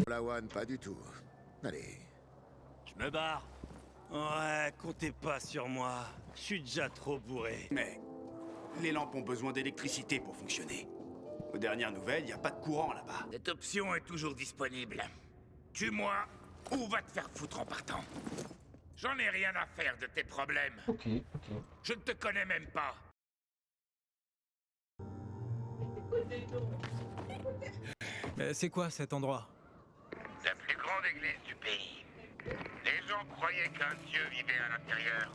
Lawan, pas du tout. Allez. Je me barre. Ouais, comptez pas sur moi. Je suis déjà trop bourré. Mais les lampes ont besoin d'électricité pour fonctionner. Aux dernières nouvelles, il n'y a pas de courant là-bas. Cette option est toujours disponible. Tue-moi ou va te faire foutre en partant. J'en ai rien à faire de tes problèmes. Ok. Je ne te connais même pas. Mais c'est quoi cet endroit? La plus grande église du pays. Les gens croyaient qu'un dieu vivait à l'intérieur.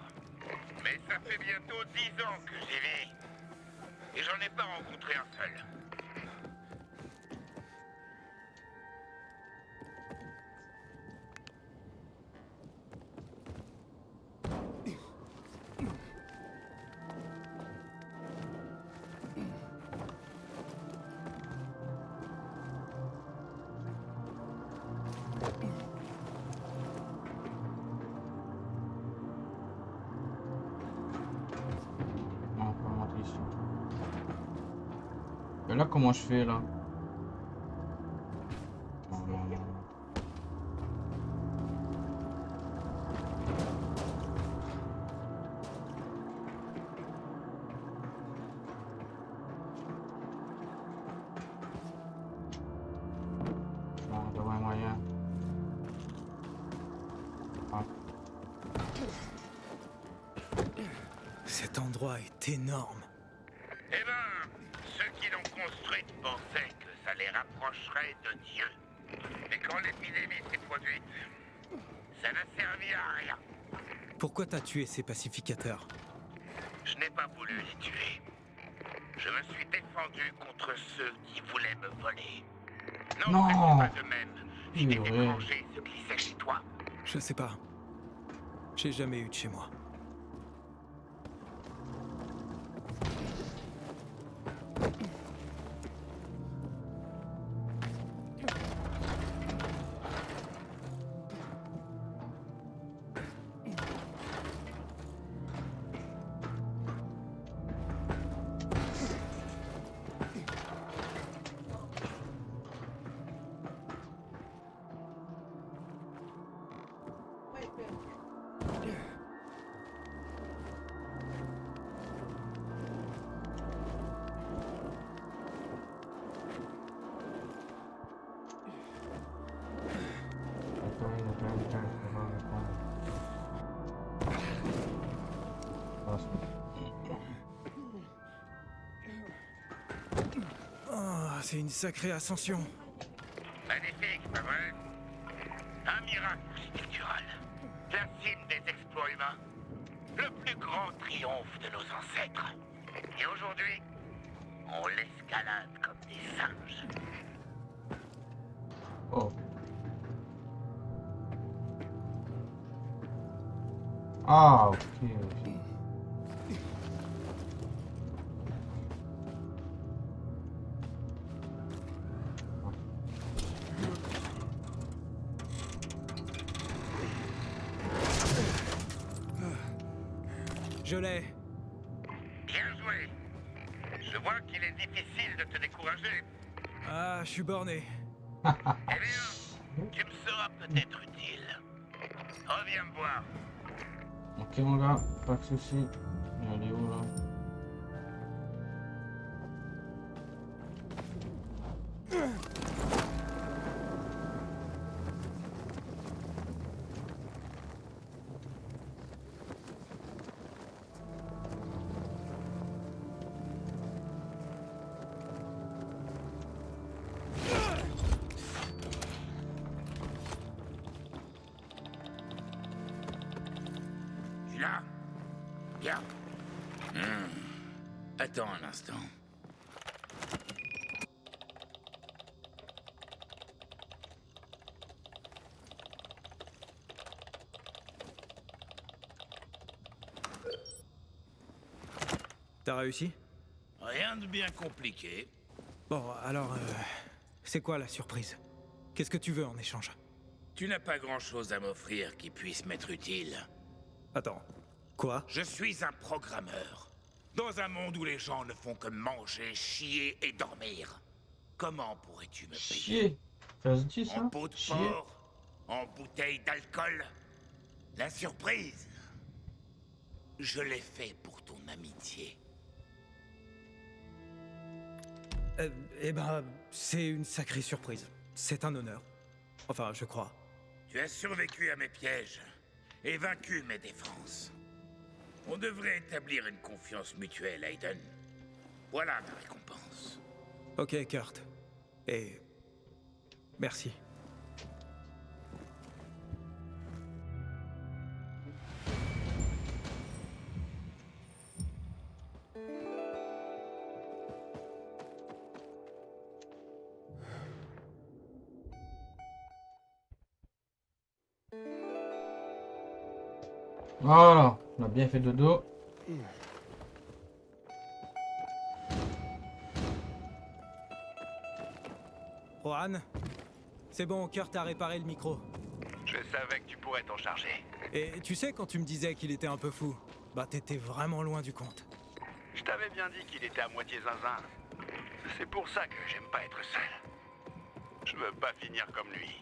Mais ça fait bientôt 10 ans que j'y vis. Et j'en ai pas rencontré un seul. On peut monter ici. Et là, comment je fais là? Non. Non, il y aurait un moyen. Ah. Cet endroit est énorme. Eh ben, ceux qui l'ont construite pensaient que ça les rapprocherait de Dieu. Mais quand l'épidémie s'est produite, ça n'a servi à rien. Pourquoi t'as tué ces pacificateurs? Je n'ai pas voulu les tuer. Je me suis défendu contre ceux qui voulaient me voler. Non. Faites pas de même. Si des Purée. étrangers se glissaient chez toi. Je sais pas. J'ai jamais eu de chez moi. Oh, c'est une sacrée ascension. Magnifique, pas vrai? Un miracle architectural. La cime des exploits humains. Le plus grand triomphe de nos ancêtres. Et aujourd'hui, on l'escalade comme des singes. Oh. Ah, ok. Je l'ai. Bien joué. Je vois qu'il est difficile de te décourager. Ah, je suis borné. Eh bien, tu me seras peut-être utile. Reviens me voir. Ok mon gars, pas de soucis. Elle est où là? Tu l'as? Bien. Attends un instant. T'as réussi? Rien de bien compliqué. Bon, alors, c'est quoi la surprise? Qu'est-ce que tu veux en échange? Tu n'as pas grand-chose à m'offrir qui puisse m'être utile. Attends, quoi? Je suis un programmeur. Dans un monde où les gens ne font que manger, chier et dormir, comment pourrais-tu me payer? Chier. Ça se dit, ça? En pot de Chier. porc? En bouteille d'alcool? La surprise, je l'ai fait pour ton amitié. Eh ben, c'est une sacrée surprise. C'est un honneur. Enfin, je crois. Tu as survécu à mes pièges et vaincu mes défenses. On devrait établir une confiance mutuelle, Aiden. Voilà ta récompense. Ok, Kurt. Et... merci. Voilà, on a bien fait dodo. Juan, c'est bon, Kurt a réparé le micro. Je savais que tu pourrais t'en charger. Et tu sais, quand tu me disais qu'il était un peu fou, bah t'étais vraiment loin du compte. Je t'avais bien dit qu'il était à moitié zinzin. C'est pour ça que j'aime pas être seul. Je veux pas finir comme lui.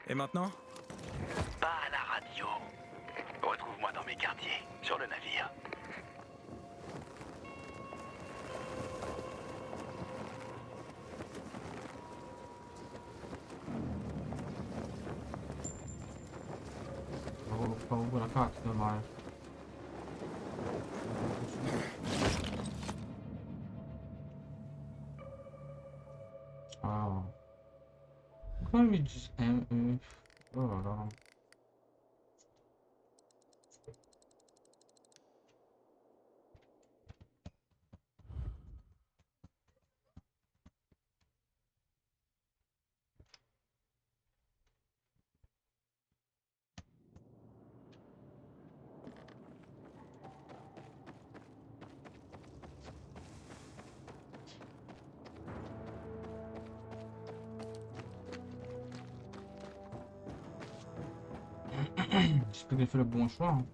Et maintenant? Pas à la radio. Retrouve-moi dans mes quartiers, sur le navire. Oh, pas ouvrir la carte, c'est dommage. Ah. Pourquoi ils disent ME? Oh là là. J'espère qu'il fait le bon choix. Hein.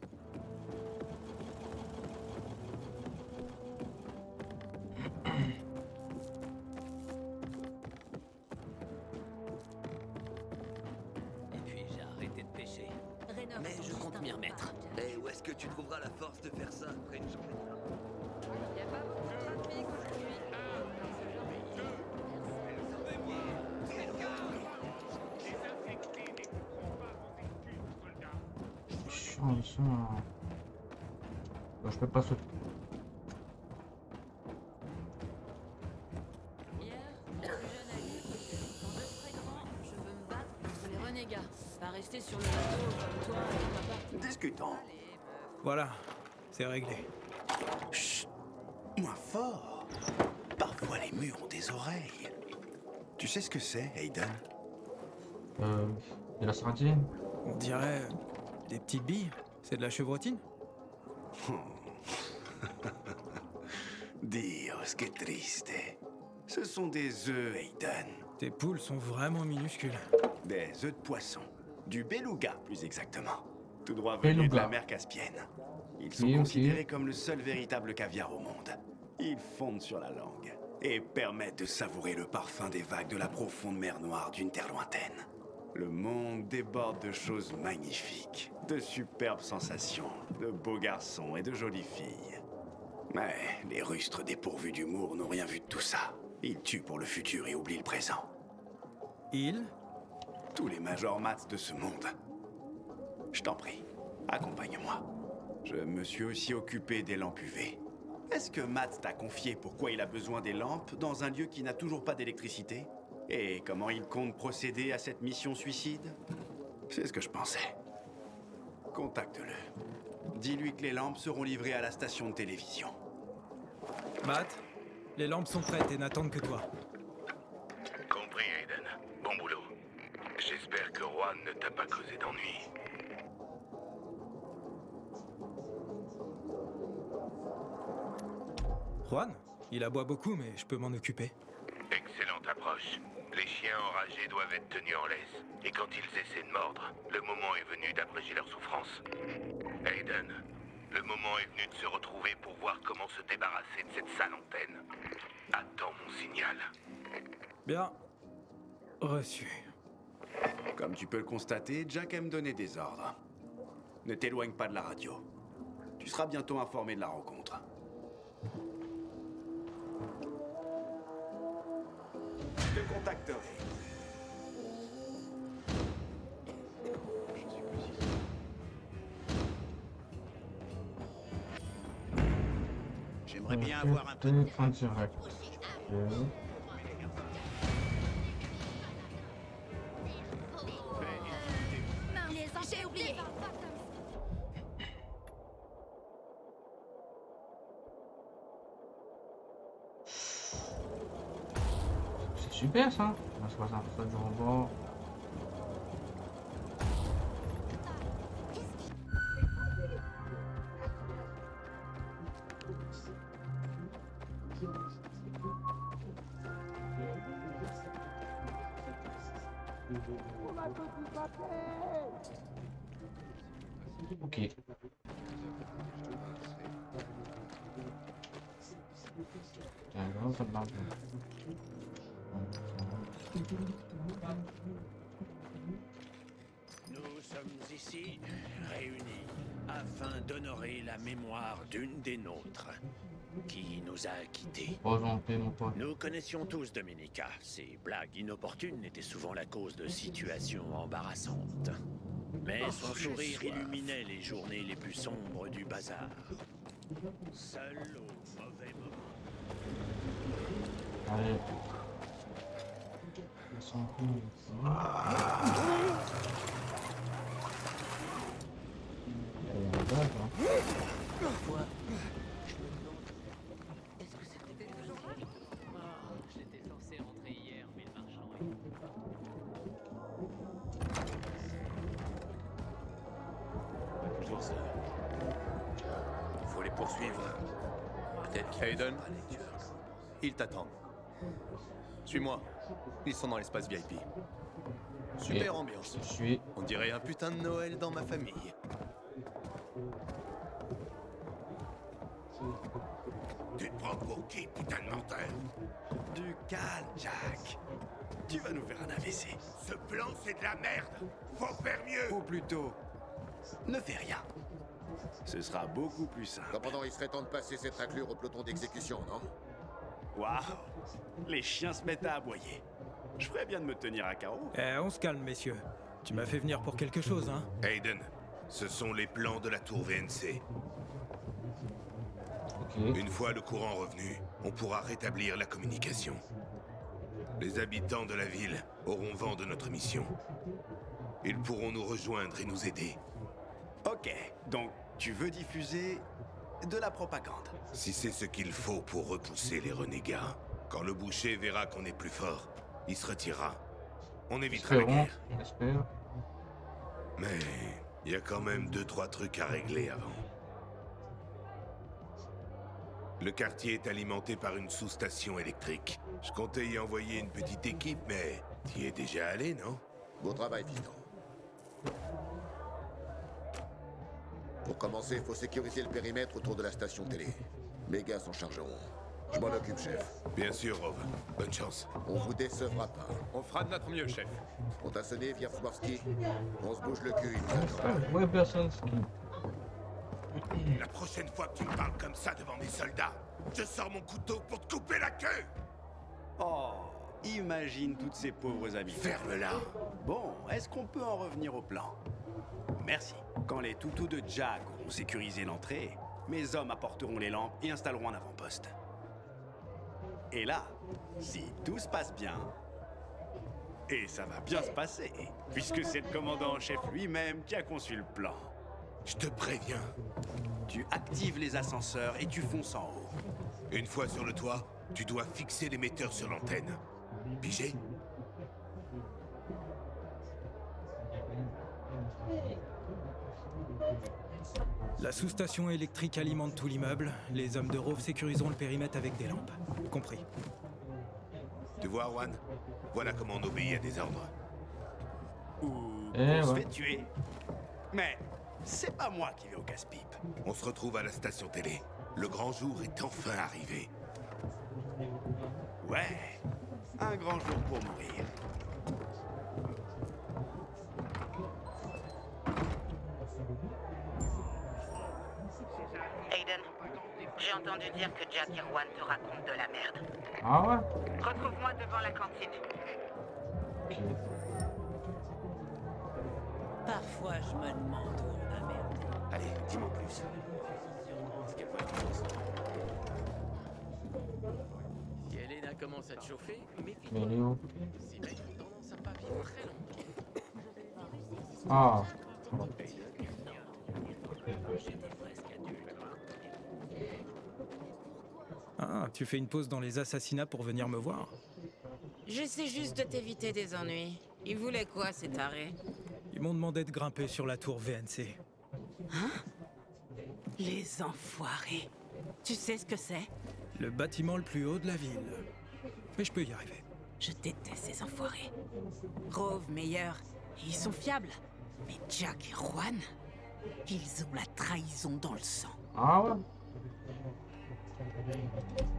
Et puis j'ai arrêté de pêcher. Mais je compte m'y remettre. Et où est-ce que tu trouveras la force de faire ça après une journée? Il n'y a pas beaucoup de trafic aujourd'hui. Chiant, ça. Bah, je peux pas sauter. Hier, mon plus jeune ami, quand je serai grand, je veux me battre contre les renégats. Pas rester sur le bateau comme toi et ma partie. Discutons. Allez, meuf. Voilà, c'est réglé. Chut, moins fort. Parfois les murs ont des oreilles. Tu sais ce que c'est, Aiden? De la sardine. On dirait... des petites billes. C'est de la chevrotine? Dios, que triste. Ce sont des œufs, Aiden. Tes poules sont vraiment minuscules. Des œufs de poisson. Du beluga, plus exactement. Tout droit venu de Beluga. la mer Caspienne. Ils sont Oui, ok. considérés comme le seul véritable caviar au monde. Ils fondent sur la langue et permettent de savourer le parfum des vagues de la profonde mer Noire d'une terre lointaine. Le monde déborde de choses magnifiques, de superbes sensations, de beaux garçons et de jolies filles. Mais les rustres dépourvus d'humour n'ont rien vu de tout ça. Ils tuent pour le futur et oublient le présent. Il? Tous les majors maths de ce monde. Je t'en prie, accompagne-moi. Je me suis aussi occupé des lampes UV. Est-ce que Matt t'a confié pourquoi il a besoin des lampes dans un lieu qui n'a toujours pas d'électricité? Et comment il compte procéder à cette mission suicide? C'est ce que je pensais. Contacte-le. Dis-lui que les lampes seront livrées à la station de télévision. Matt, les lampes sont prêtes et n'attendent que toi. Compris, Aiden. Bon boulot. J'espère que Juan ne t'a pas causé d'ennui. Juan? Il aboie beaucoup, mais je peux m'en occuper. Excellente approche. Les chiens enragés doivent être tenus en laisse. Et quand ils essaient de mordre, le moment est venu d'abréger leur souffrance. Aiden, Le moment est venu de se retrouver pour voir comment se débarrasser de cette sale antenne. Attends mon signal. Bien. Reçu. Comme tu peux le constater, Jack aime donner des ordres. Ne t'éloigne pas de la radio. Tu seras bientôt informé de la rencontre. Je te contacterai. J'aimerais bien avoir un peu de... En direct. J'ai oublié. C'est super ça. La 60% du robot. Ok. Alors, ça marche. Nous sommes ici, réunis, afin d'honorer la mémoire d'une des nôtres, qui nous a quittés. Rejompé, mon pote. Nous connaissions tous Dominica. Ses blagues inopportunes étaient souvent la cause de situations embarrassantes. Mais son sourire illuminait les journées les plus sombres du bazar. Seul au mauvais moment. Allez. Ils sont cool ici. Il y a un bug, hein. Parfois, je me demande, est-ce que c'était toujours là? Oh, j'étais censé rentrer hier, mais le marchand est... Toujours ça. Faut les poursuivre. Peut-être qu'ils Aiden, sont pas les tueurs. ils t'attendent. Suis-moi. Ils sont dans l'espace VIP. Super ambiance. Je suis. On dirait un putain de Noël dans ma famille. Tu te prends pour qui, putain de menteur? Du calme, Jack. Tu vas nous faire un AVC. Ce plan, c'est de la merde. Faut faire mieux. Ou plutôt, ne fais rien. Ce sera beaucoup plus simple. Commandant, il serait temps de passer cette raclure au peloton d'exécution, non? Waouh! Les chiens se mettent à aboyer. Je ferais bien de me tenir à carreau. On se calme, messieurs. Tu m'as fait venir pour quelque chose, hein? Aiden, ce sont les plans de la tour VNC. Ok. Une fois le courant revenu, on pourra rétablir la communication. Les habitants de la ville auront vent de notre mission. Ils pourront nous rejoindre et nous aider. Ok, donc tu veux diffuser de la propagande. Si c'est ce qu'il faut pour repousser les renégats, quand le boucher verra qu'on est plus fort, il se retirera. On évitera la Espérons. guerre. J'espère. Mais il y a quand même 2-3 trucs à régler avant. Le quartier est alimenté par une sous-station électrique. Je comptais y envoyer une petite équipe, mais t'y es déjà allé, non? Beau travail, fiston. Pour commencer, il faut sécuriser le périmètre autour de la station télé. Mes gars s'en chargeront. Je m'en occupe, chef. Bien sûr, Rove. Bonne chance. On vous décevra pas. On fera de notre mieux, chef. On t'a sonné, Wierzbowski? On se bouge le cul, il nous attend. Ouais, personne ski. La prochaine fois que tu me parles comme ça devant mes soldats, je sors mon couteau pour te couper la queue! Oh, imagine toutes ces pauvres habitants. Ferme-la! Bon, est-ce qu'on peut en revenir au plan? Merci. Quand les toutous de Jack auront sécurisé l'entrée, mes hommes apporteront les lampes et installeront un avant-poste. Et là, si tout se passe bien, et ça va bien se passer, puisque c'est le commandant en chef lui-même qui a conçu le plan. Je te préviens. Tu actives les ascenseurs et tu fonces en haut. Une fois sur le toit, tu dois fixer l'émetteur sur l'antenne. Pigé? La sous-station électrique alimente tout l'immeuble. Les hommes de Rove sécuriseront le périmètre avec des lampes. Compris. Tu vois, Juan? Voilà comment on obéit à des ordres. Ou Eh on se ouais. fait tuer. Mais C'est pas moi qui vais au casse-pipe. On se retrouve à la station télé. Le grand jour est enfin arrivé. Ouais, un grand jour pour mourir. Aiden, j'ai entendu dire que Jack et Juan te racontent de la merde. Ah ouais? Retrouve-moi devant la cantine. Ok. Parfois, je me demande où on a merde. Allez, dis-moi plus. Si Elena commence à te chauffer, Mais il est où? ces mecs ont tendance à pas vivre très longtemps. Ah. Ah, tu fais une pause dans les assassinats pour venir me voir? J'essaie juste de t'éviter des ennuis. Ils voulaient quoi, ces tarés? Ils m'ont demandé de grimper sur la tour VNC. Les enfoirés. Tu sais ce que c'est? Le bâtiment le plus haut de la ville. Mais je peux y arriver. Je déteste ces enfoirés. Rove, meilleur, ils sont fiables. Mais Jack et Juan, ils ont la trahison dans le sang. Ah ouais?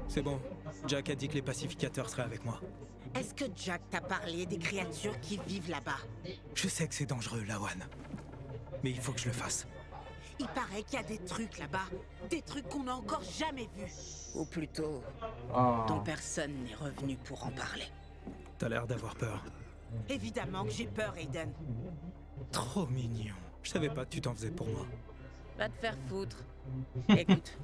C'est bon, Jack a dit que les pacificateurs seraient avec moi. Est-ce que Jack t'a parlé des créatures qui vivent là-bas? Je sais que c'est dangereux, Lawan. Mais il faut que je le fasse. Il paraît qu'il y a des trucs là-bas. Des trucs qu'on n'a encore jamais vus. Ou plutôt, Ah. dont personne n'est revenu pour en parler. T'as l'air d'avoir peur. Évidemment que j'ai peur, Aiden. Trop mignon. Je savais pas que tu t'en faisais pour moi. Va te faire foutre. Écoute,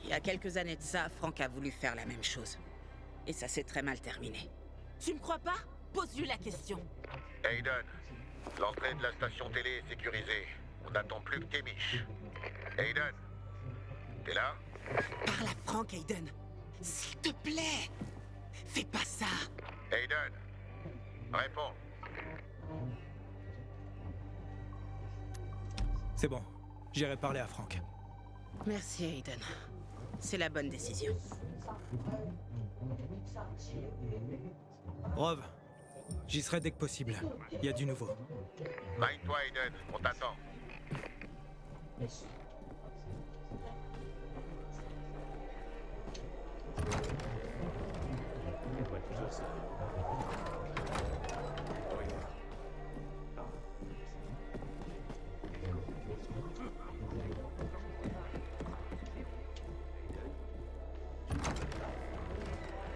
il y a quelques années de ça, Frank a voulu faire la même chose. Et ça s'est très mal terminé. Tu me crois pas? Pose-lui la question. Aiden, l'entrée de la station télé est sécurisée. On n'attend plus que tes miches. Aiden, t'es là? Parle à Frank, Aiden. S'il te plaît. Fais pas ça. Aiden, réponds. C'est bon, j'irai parler à Frank. Merci, Aiden. C'est la bonne décision. Rove, j'y serai dès que possible. Il y a du nouveau. Mind-toi, Aiden, on t'attend.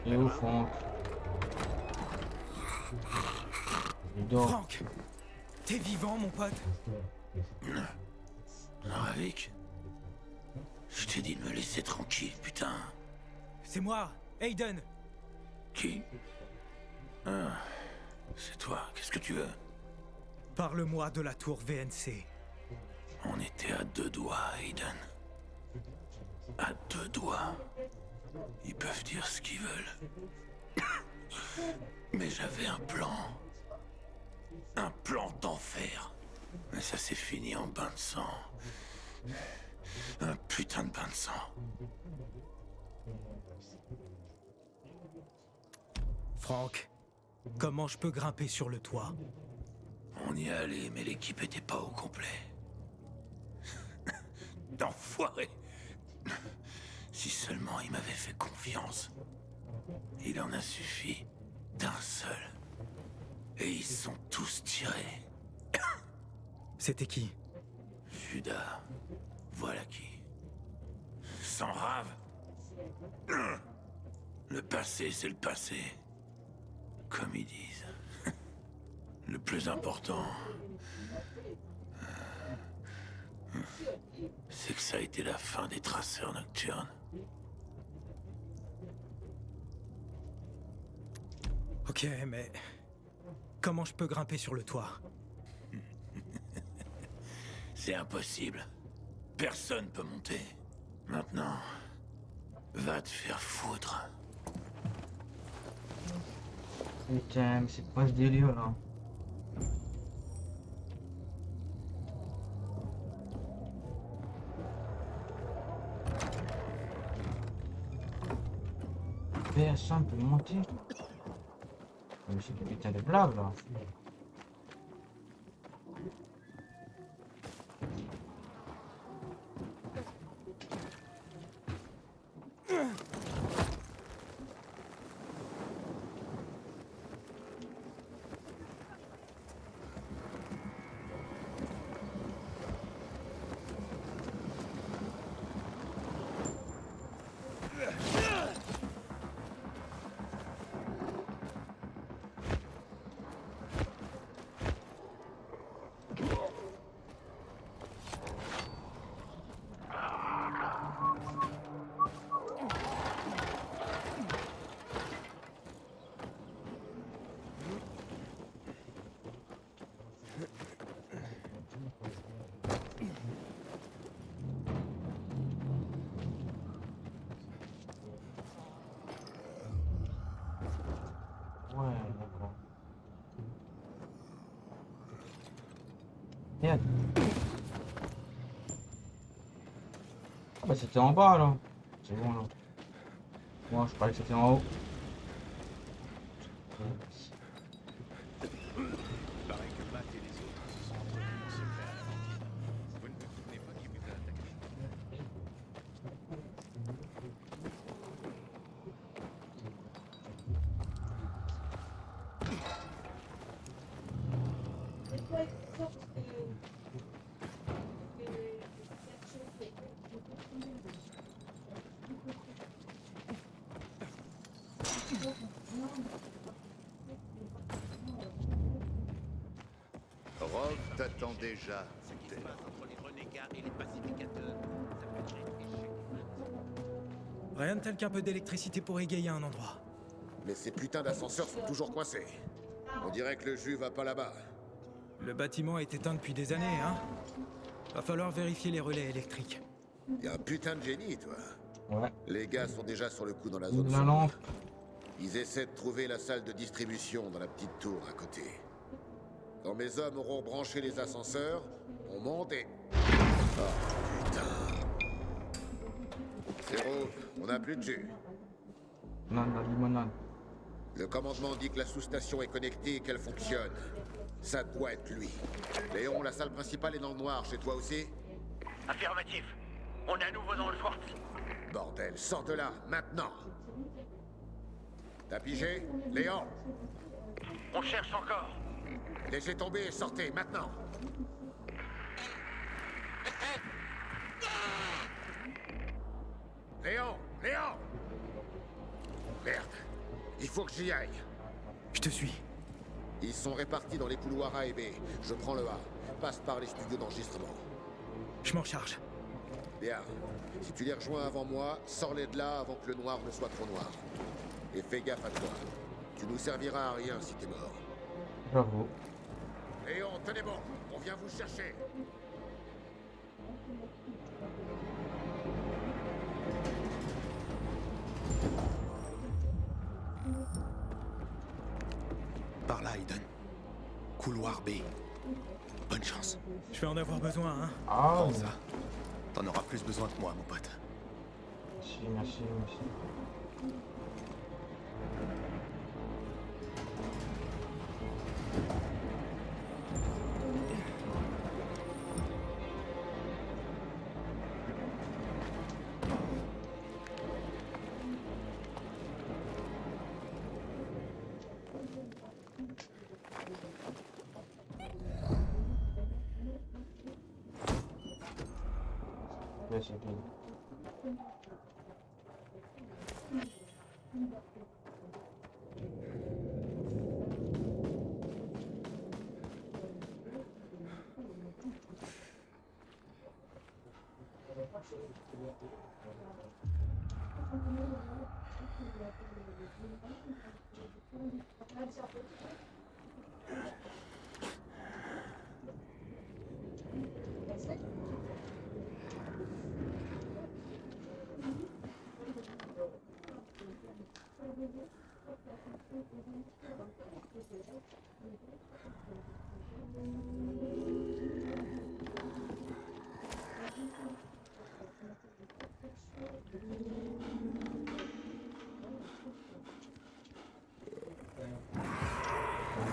Il est où, Franck? Il dort. Frank! T'es vivant, mon pote? Ravik, je t'ai dit de me laisser tranquille, putain. C'est moi, Aiden! Qui? Ah, c'est toi, qu'est-ce que tu veux? Parle-moi de la tour VNC. On était à 2 doigts, Aiden. À 2 doigts. Ils peuvent dire ce qu'ils veulent. Mais j'avais un plan. Un plan d'enfer. Mais ça s'est fini en bain de sang. Un putain de bain de sang. Frank, comment je peux grimper sur le toit? On y est allé, mais l'équipe était pas au complet. D'enfoiré. Si seulement il m'avait fait confiance. Il en a suffi d'un seul. Et ils sont tous tirés. C'était qui? Judas, voilà qui. Sans rave. Le passé, c'est le passé. Comme ils disent. Le plus important, c'est que ça a été la fin des traceurs nocturnes. Ok, mais... comment je peux grimper sur le toit? C'est impossible. Personne peut monter. Maintenant, va te faire foutre. Putain, mais c'est quoi ce délire là? Personne peut monter. Mais c'est des putain de blagues là. Merde. Ah bah c'était en bas là. C'est bon là. Moi je croyais que c'était en haut. Pareil que Matt et les autres se sont entraînés en secret à la banque. Vous ne vous souvenez pas qui vous a attaqué? Rogue t'attend déjà. Ce qui se passe entre les renégats et les pacificateurs, ça peut être échec. Rien de tel qu'un peu d'électricité pour égayer un endroit. Mais ces putains d'ascenseurs sont toujours coincés. On dirait que le jus va pas là-bas. Le bâtiment est éteint depuis des années, hein. Va falloir vérifier les relais électriques. Y'a un putain de génie, toi. Ouais. Les gars sont déjà sur le coup dans la zone La sombre. lampe. Ils essaient de trouver la salle de distribution dans la petite tour à côté. Quand mes hommes auront branché les ascenseurs, on monte et... Oh, putain. Zéro, on n'a plus de jus. Non, la limonade. Le commandement dit que la sous-station est connectée et qu'elle fonctionne. Ça doit être lui. Léon, la salle principale est dans le noir, chez toi aussi? Affirmatif. On est à nouveau dans le fort. Bordel, sors de là, maintenant. T'as pigé? Léon? On cherche encore. Laissez tomber et sortez, maintenant. Léon! Léon! Merde. Il faut que j'y aille. Je te suis. Ils sont répartis dans les couloirs A et B. Je prends le A. Passe par les studios d'enregistrement. Je m'en charge. Bien. Si tu les rejoins avant moi, sors-les de là avant que le noir ne soit trop noir. Et fais gaffe à toi. Tu nous serviras à rien si t'es mort. Bravo. Léon, tenez bon. On vient vous chercher. Par là, Aiden. Couloir B. Bonne chance. Je vais en avoir besoin, hein. Ah, Prends ça. T'en auras plus besoin que moi, mon pote. merci, merci, merci. Ouais, c'est bien.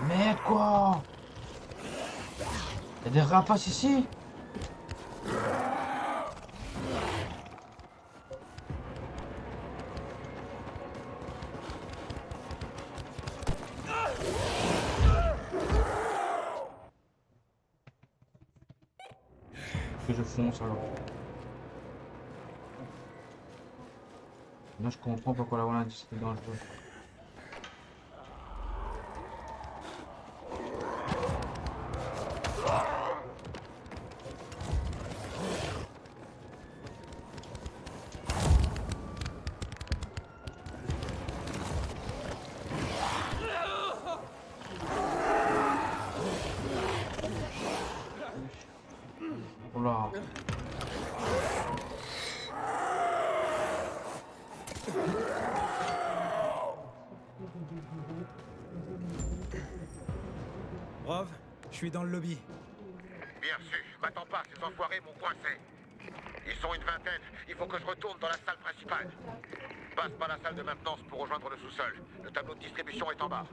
Merde quoi! Y'a des rapaces ici? Que je fonce alors. Là je comprends pourquoi la voilà c'était dangereux. Oula. Rov, je suis dans le lobby. Bien reçu. M'attends pas, ces enfoirés m'ont coincé. Ils sont une vingtaine. Il faut que je retourne dans la salle principale. Passe par la salle de maintenance pour rejoindre le sous-sol. Le tableau de distribution est en bas.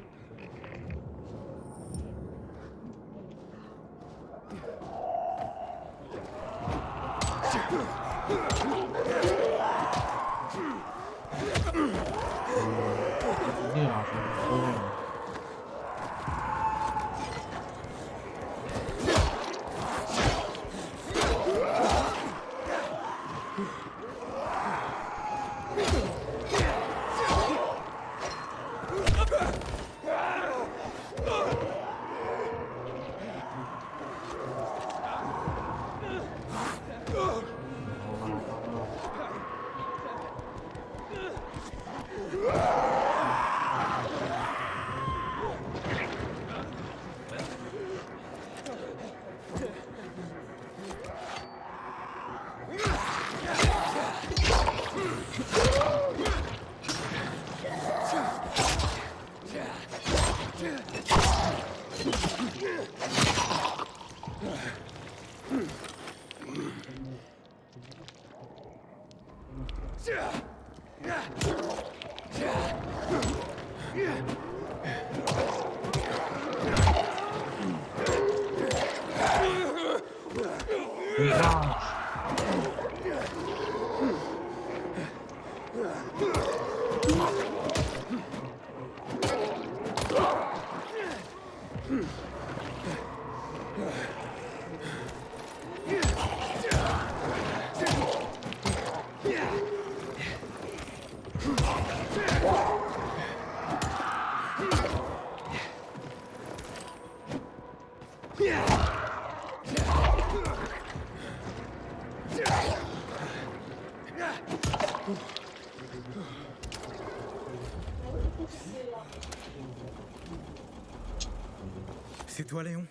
C'est toi, Léon?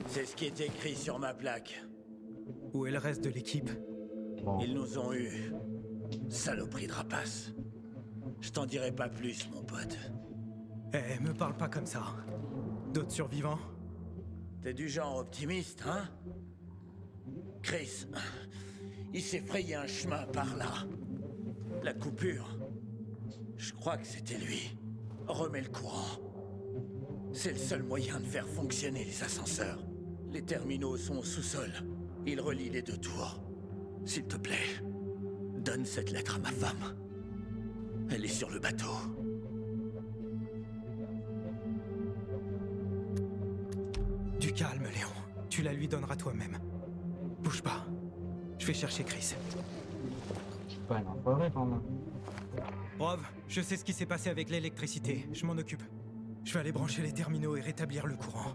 C'est ce qui est écrit sur ma plaque. Où est le reste de l'équipe? Ils nous ont eus. Saloperie de rapace. Je t'en dirai pas plus, mon pote. Eh, me parle pas comme ça. D'autres survivants? T'es du genre optimiste, hein? Chris, il s'est frayé un chemin par là. La coupure. Je crois que c'était lui. Remets le courant. C'est le seul moyen de faire fonctionner les ascenseurs. Les terminaux sont au sous-sol. Ils relient les deux tours. S'il te plaît, donne cette lettre à ma femme. Elle est sur le bateau. Du calme, Léon. Tu la lui donneras toi-même. Bouge pas. Je vais chercher Chris. C'est pas une enfoirée quand même. Rov, je sais ce qui s'est passé avec l'électricité. Je m'en occupe. Je vais aller brancher les terminaux et rétablir le courant.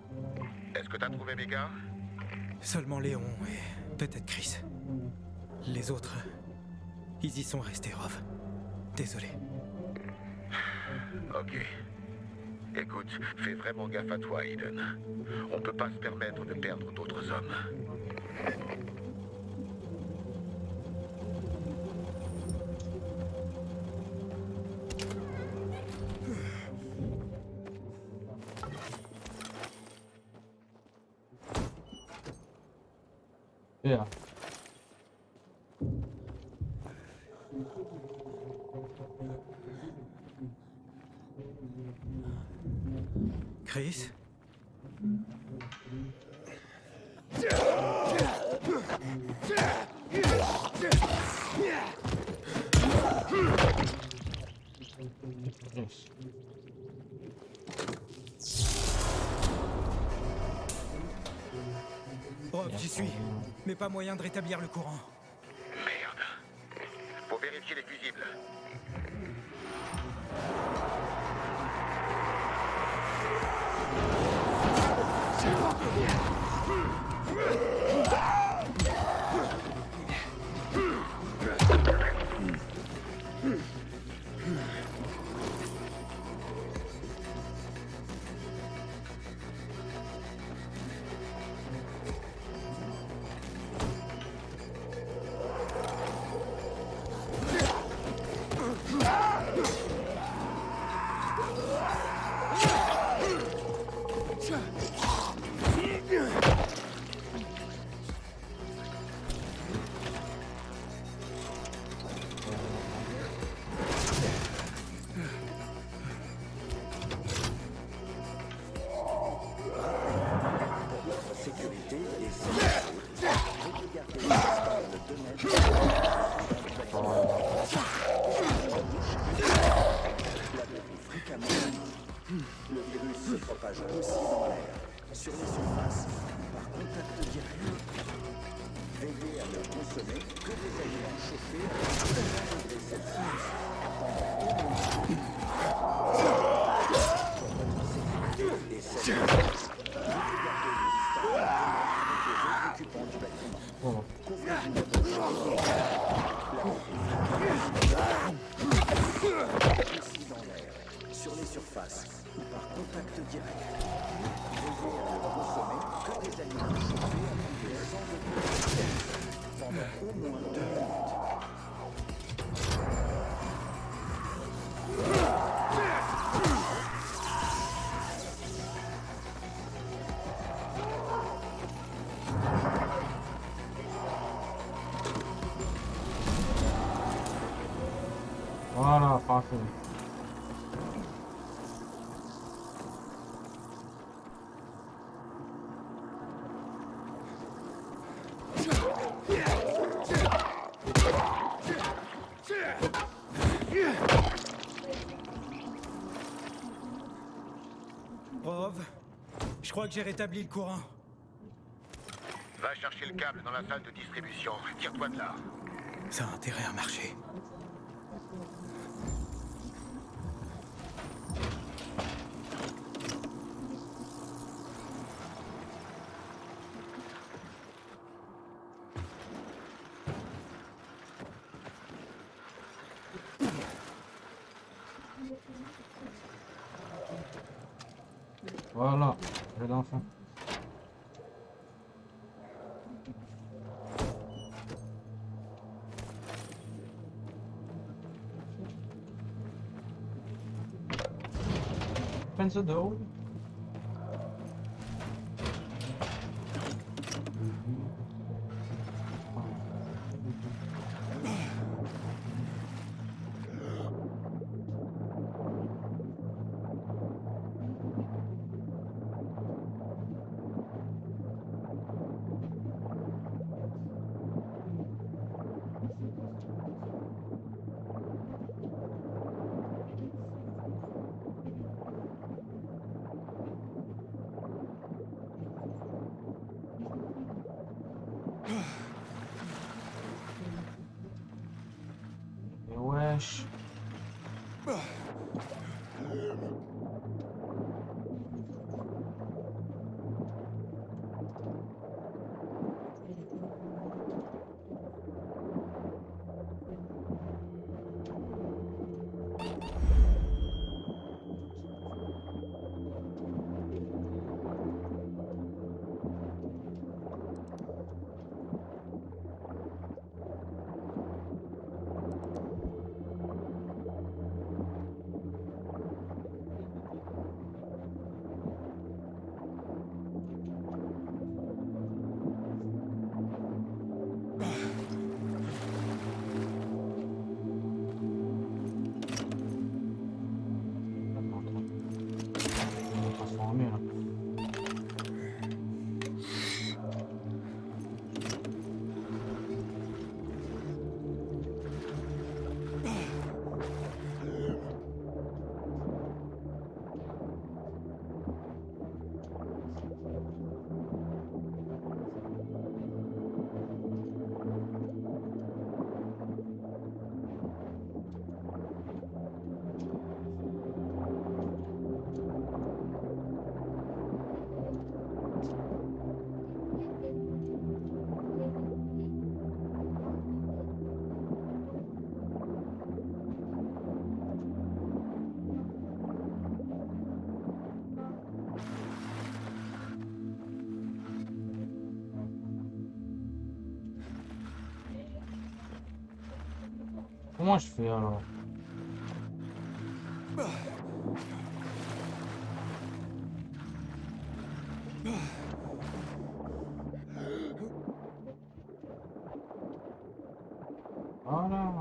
Est-ce que t'as trouvé mes gars? Seulement Léon et peut-être Chris. Les autres, ils y sont restés, Rov. Désolé. Ok. Écoute, fais vraiment gaffe à toi, Aiden. On peut pas se permettre de perdre d'autres hommes. Yeah. Chris? Yes. Oh, j'y suis. Mais pas moyen de rétablir le courant. Merde. Faut vérifier les fusibles. Le virus se propage aussi dans l'air, sur les surfaces, par contact direct. Veillez à ne consommer que des aliments chauffés à 120 degrés Celsius pendant au moins 2 minutes. Pour votre sécurité et celle de veuillez garder une distance avec les autres occupants du bâtiment. Couvrez-vous de vos chaussures. Aussi dans l'air, sur les surfaces ou par contact direct. Veillez à ne consommer que des aliments chauffés à plus de 100 degrés Celsius pendant au moins 2 minutes. Voilà, parfait. Rov, je crois que j'ai rétabli le courant. Va chercher le câble dans la salle de distribution. Tire-toi de là. Ça a intérêt à marcher. Voilà, j'ai l'enfant. Pensa de ouro. Et wesh. Transformé là. Comment je fais alors? Voilà.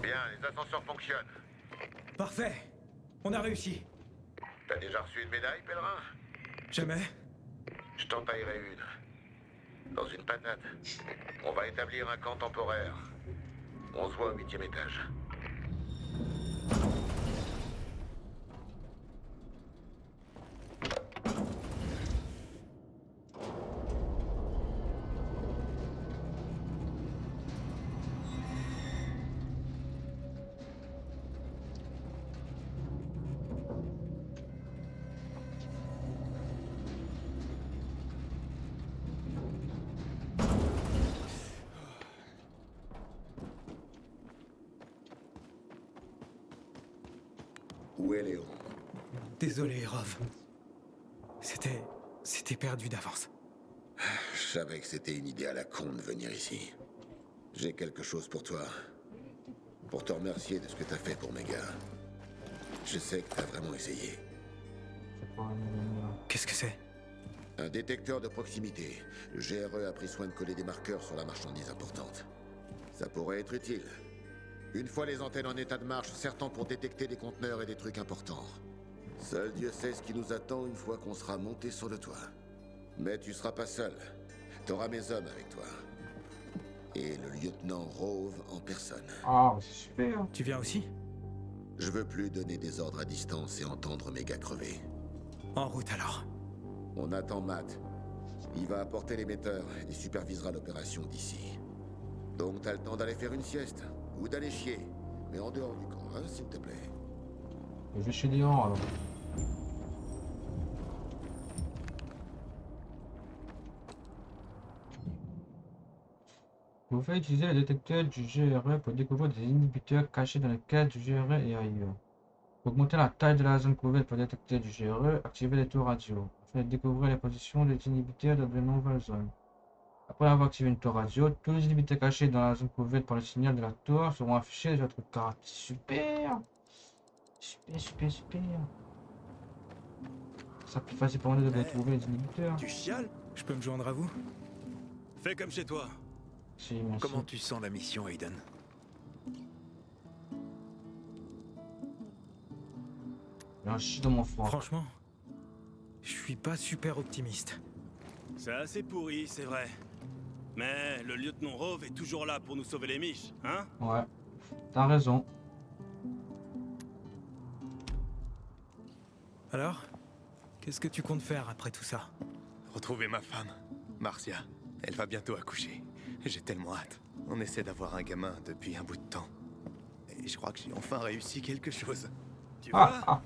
Bien, les ascenseurs fonctionnent. Parfait. On a réussi. T'as déjà reçu une médaille, pèlerin? Jamais. Je t'en taillerai une. Dans une panade. On va établir un camp temporaire. On se voit au 8e étage. Où est Léon? Désolé, Rov. C'était perdu d'avance. Je savais que c'était une idée à la con de venir ici. J'ai quelque chose pour toi. Pour te remercier de ce que t'as fait pour mes gars. Je sais que t'as vraiment essayé. Qu'est-ce que c'est? Un détecteur de proximité. Le GRE a pris soin de coller des marqueurs sur la marchandise importante. Ça pourrait être utile. Une fois les antennes en état de marche, sertant pour détecter des conteneurs et des trucs importants. Seul Dieu sait ce qui nous attend une fois qu'on sera monté sur le toit. Mais tu seras pas seul. T'auras mes hommes avec toi. Et le lieutenant Rove en personne. Ah, c'est super. Tu viens aussi? Je veux plus donner des ordres à distance et entendre mes gars crever. En route alors. On attend Matt. Il va apporter l'émetteur et supervisera l'opération d'ici. Donc t'as le temps d'aller faire une sieste. Ou d'aller chier. Mais en dehors du camp, hein, s'il te plaît. Je vais chez Léon alors. Vous pouvez utiliser le détecteur du GRE pour découvrir des inhibiteurs cachés dans les caisses du GRE et ailleurs. Pour augmenter la taille de la zone couverte par le détecteur du GRE, activez les tours radio afin de découvrir les positions des inhibiteurs dans de nouvelles zones. Après avoir activé une tour radio, tous les inhibiteurs cachés dans la zone couverte par le signal de la tour seront affichés sur votre carte. Super! Super, super, super. Ça plus facile pour nous de retrouver les inhibiteurs. Tu chiales? Je peux me joindre à vous? Fais comme chez toi. Si, merci. Comment tu sens la mission, Aiden? Il y a un chien dans mon froid. Franchement, je suis pas super optimiste. C'est assez pourri, c'est vrai. Mais le lieutenant Rove est toujours là pour nous sauver les miches, hein? Ouais, t'as raison. Alors, qu'est-ce que tu comptes faire après tout ça? Retrouver ma femme, Marcia. Elle va bientôt accoucher. J'ai tellement hâte. On essaie d'avoir un gamin depuis un bout de temps. Et je crois que j'ai enfin réussi quelque chose. Tu vois? Ah,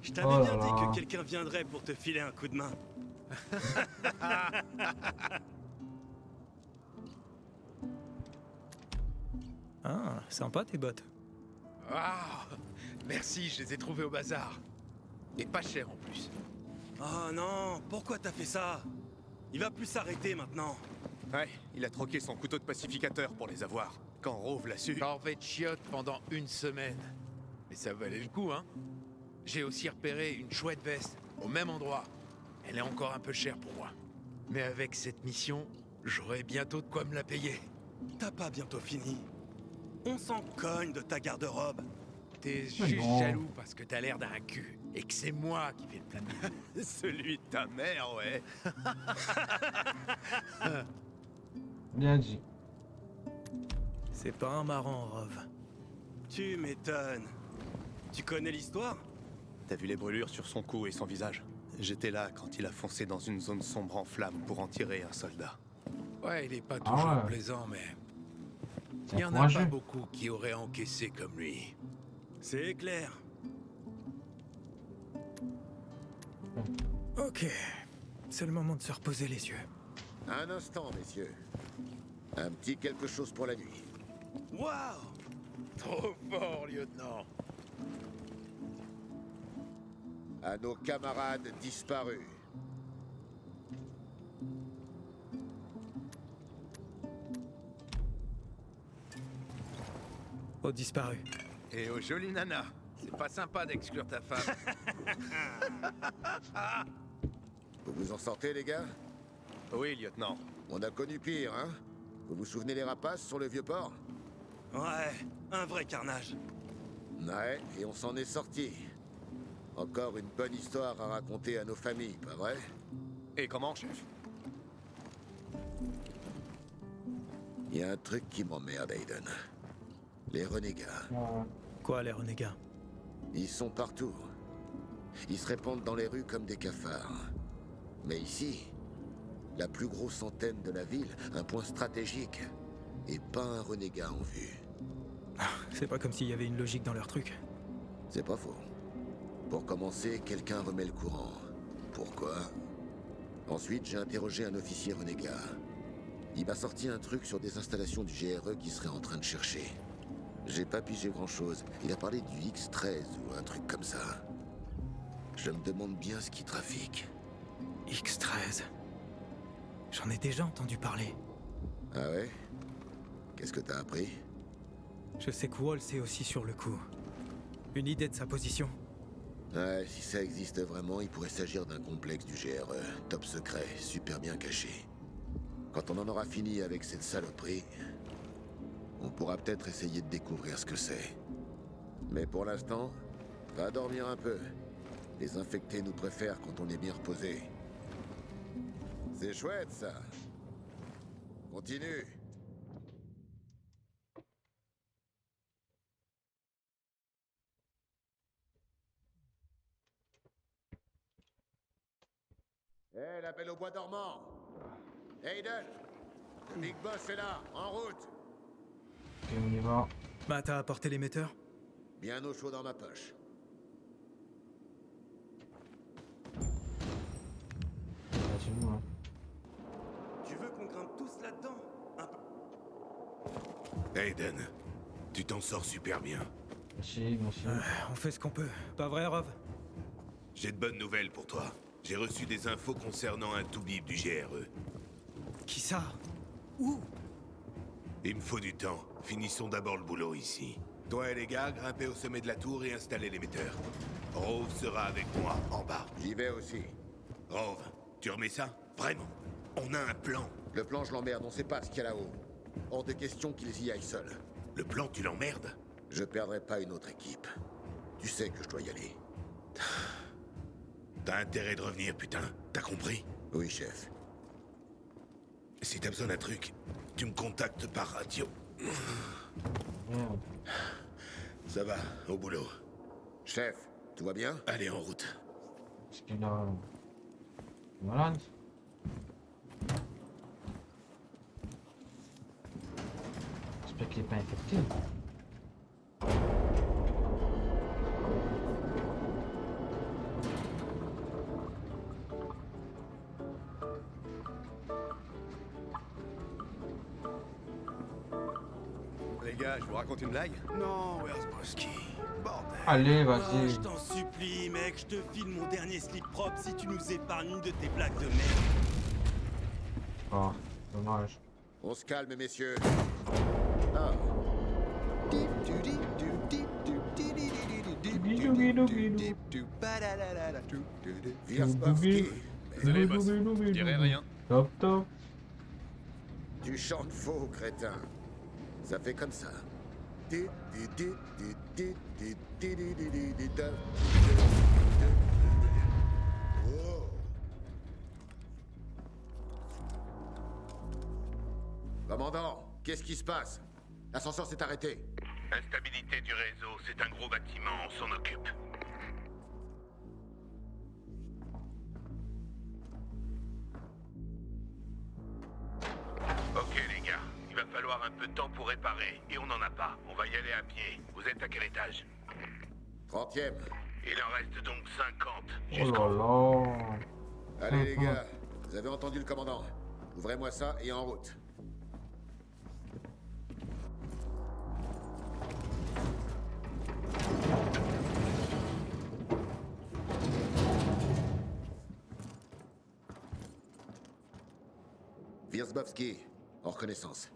Je t'avais oh bien là dit là. que quelqu'un viendrait pour te filer un coup de main. Ah, sympa tes bottes. Ah, merci, je les ai trouvés au bazar. Et pas cher en plus. Oh non, pourquoi t'as fait ça? Il va plus s'arrêter maintenant. Ouais, il a troqué son couteau de pacificateur pour les avoir. Quand Rove l'a su. Corvée de chiottes pendant une semaine. Mais ça valait le coup, hein. J'ai aussi repéré une chouette veste, au même endroit. Elle est encore un peu chère pour moi. Mais avec cette mission, j'aurai bientôt de quoi me la payer. T'as pas bientôt fini. On s'en cogne de ta garde-robe. T'es Mais juste non. jaloux parce que t'as l'air d'un cul. Et que c'est moi qui fais le planning. Celui de ta mère, ouais. Bien dit. C'est pas un marrant, Rov. Tu m'étonnes. Tu connais l'histoire? T'as vu les brûlures sur son cou et son visage? J'étais là quand il a foncé dans une zone sombre en flammes pour en tirer un soldat. Ouais, il est pas Ah toujours ouais. plaisant, mais... C'est Il y en a encouragé. pas beaucoup qui auraient encaissé comme lui. C'est clair. Ok, c'est le moment de se reposer les yeux. Un instant, messieurs. Un petit quelque chose pour la nuit. Waouh! Trop fort, lieutenant. À nos camarades disparus. Au disparu. Et aux jolies nanas. C'est pas sympa d'exclure ta femme. Vous vous en sortez, les gars? Oui, lieutenant. On a connu pire, hein? Vous vous souvenez des rapaces sur le vieux port? Ouais, un vrai carnage. Ouais, et on s'en est sorti. Encore une bonne histoire à raconter à nos familles, pas vrai? Et comment, chef? Il y a un truc qui m'emmerde, Aiden. Les renégats. Quoi, les renégats? Ils sont partout. Ils se répandent dans les rues comme des cafards. Mais ici, la plus grosse antenne de la ville, un point stratégique, et pas un renégat en vue. C'est pas comme s'il y avait une logique dans leur truc. C'est pas faux. Pour commencer, quelqu'un remet le courant. Pourquoi? Ensuite, j'ai interrogé un officier renégat. Il m'a sorti un truc sur des installations du GRE qu'il serait en train de chercher. J'ai pas pigé grand-chose. Il a parlé du X-13 ou un truc comme ça. Je me demande bien ce qu'il trafique. X-13. J'en ai déjà entendu parler. Ah ouais? Qu'est-ce que t'as appris? Je sais que Wall est aussi sur le coup. Une idée de sa position? Ouais, si ça existe vraiment, il pourrait s'agir d'un complexe du GRE. Top secret, super bien caché. Quand on en aura fini avec cette saloperie, on pourra peut-être essayer de découvrir ce que c'est. Mais pour l'instant, va dormir un peu. Les infectés nous préfèrent quand on est bien reposé. C'est chouette, ça. Continue. Hé, l'appel au bois dormant. Aiden, le Big Boss est là, en route. Ok, on y va. Bah, t'as apporté l'émetteur? Bien au chaud dans ma poche. C'est où, hein? Tu veux qu'on grimpe tous là-dedans? Aiden, tu t'en sors super bien. Merci, merci. On fait ce qu'on peut. Pas vrai, Rov? J'ai de bonnes nouvelles pour toi. J'ai reçu des infos concernant un toubib du GRE. Qui ça? Où? Il me faut du temps. Finissons d'abord le boulot ici. Toi et les gars, grimpez au sommet de la tour et installez l'émetteur. Rove sera avec moi, en bas. J'y vais aussi. Rove, tu remets ça? Vraiment? On a un plan. Le plan, je l'emmerde, on sait pas ce qu'il y a là-haut. Hors de question qu'ils y aillent seuls. Le plan, tu l'emmerdes? Je perdrai pas une autre équipe. Tu sais que je dois y aller. T'as intérêt de revenir, putain. T'as compris? Oui, chef. Si t'as besoin d'un truc, tu me contactes par radio. Merde. Ça va, au boulot. Chef, tout va bien? Allez, en route. Est-ce qu'il a... Malade? J'espère qu'il est pas infecté. Les gars, je vous raconte une blague? Non, Wersbrowski. Bordel. Allez, Oh, vas-y. je t'en supplie, mec, je te file mon dernier slip propre si tu nous épargnes une de tes blagues de merde. Oh, dommage. On se calme, messieurs. Ah. Wierzbowski. Désolé, boss. Je dirais rien. Top, top. Tu chantes faux, crétin. Ça fait comme ça. Oh. Commandant, qu'est-ce qui se passe? L'ascenseur s'est arrêté. Instabilité du réseau, c'est un gros bâtiment, on s'en occupe. Ok les gars, il va falloir un peu de temps pour réparer, et on n'en a pas. On va y aller à pied. Vous êtes à quel étage? 30e. Il en reste donc 50. Oh là là. Allez les gars, vous avez entendu le commandant. Ouvrez-moi ça et en route. Wierzbowski, en reconnaissance.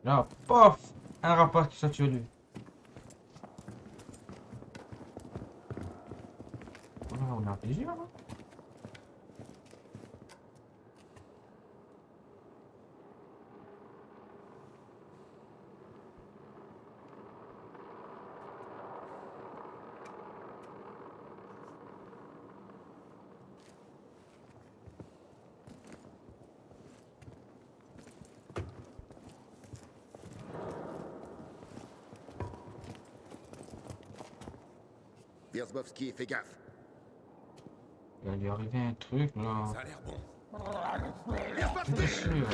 Là, pof! Un rapport qui saute sur lui. Voilà, on a un PJ là. Wierzbowski, fais gaffe. Il va lui arriver un truc là. Ça a l'air bon. J'étais sûr.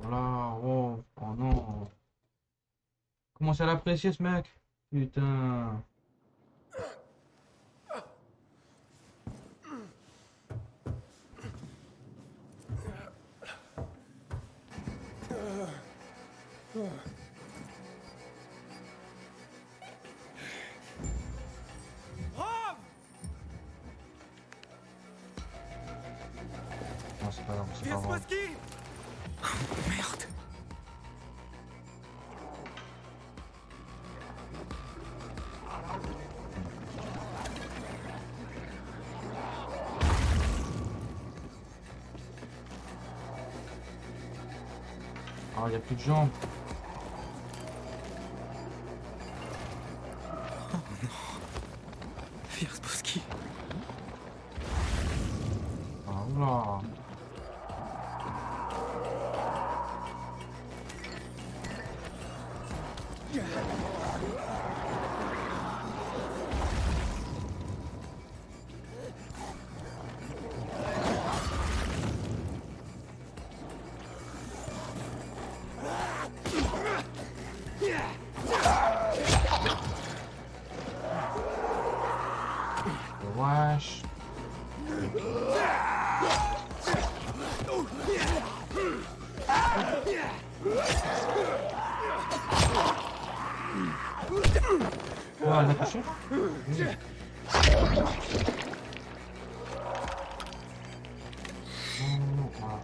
Voilà, oh, oh non. Comment à l'apprécier ce mec? Putain. Non, c'est pas grave, c'est pas grave. Wierzbowski! Oh, merde. Ah, il n'y a plus de jambes. Oh non. Wierzbowski. Ah, oula. Wesh. Ah, elle a touché? Oui. Non, voilà.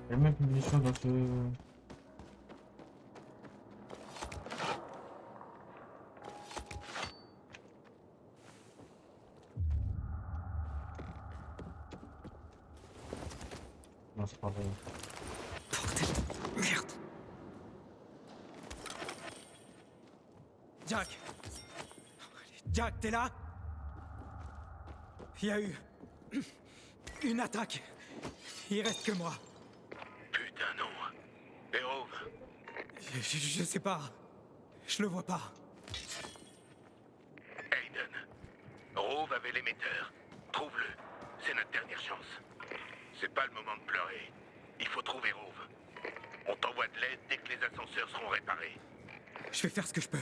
Il y a même plus de munitions dans ce... Non, c'est pas vrai. Bordel de merde. Jack! Jack, t'es là? Il y a eu... une attaque. Il reste que moi. Putain, non. Et Rove? Je sais pas. Je le vois pas. Aiden. Rove avait l'émetteur. Trouve-le. C'est notre dernière chance. C'est pas le moment de pleurer. Il faut trouver Rove. On t'envoie de l'aide dès que les ascenseurs seront réparés. Je vais faire ce que je peux.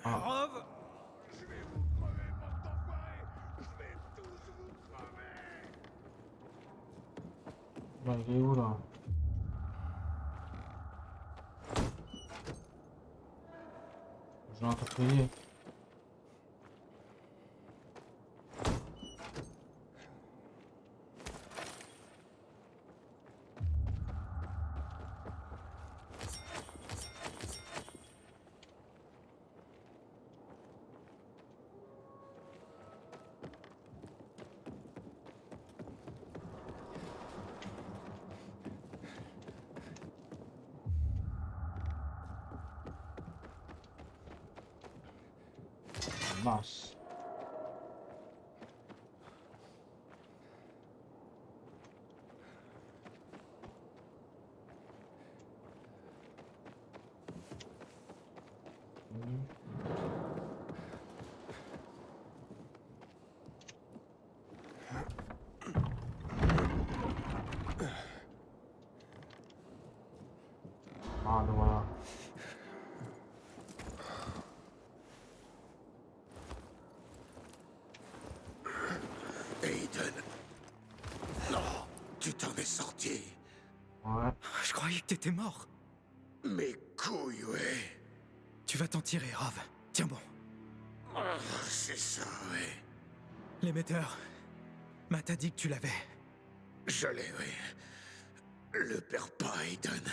Rove! Je vais vous crever, bande d'enfoirés. Je vais tous vous crever. Là, il est où là? Je vais encore payer. Mince. Aiden. Non, tu t'en es sorti. Ouais. Je croyais que t'étais mort. Mes couilles, ouais. Tu vas t'en tirer, Rov. Tiens bon. Oh, c'est ça, ouais. L'émetteur. Matt a dit que tu l'avais. Je l'ai, oui. Le perds pas, Aiden.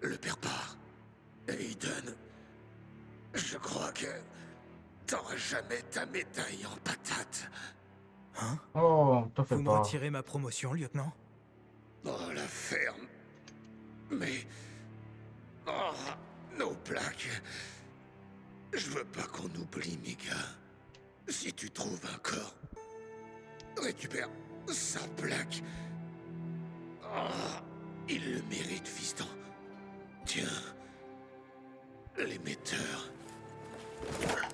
Le perds pas. Aiden, je crois que t'auras jamais ta médaille en patate. Hein? Oh, t'en fais Vous me pas. retirez ma promotion, lieutenant? Oh, la ferme. Mais... Oh, nos plaques. Je veux pas qu'on oublie, mes gars. Si tu trouves un corps, récupère sa plaque. Oh, il le mérite, fiston. Tiens, l'émetteur. Putain.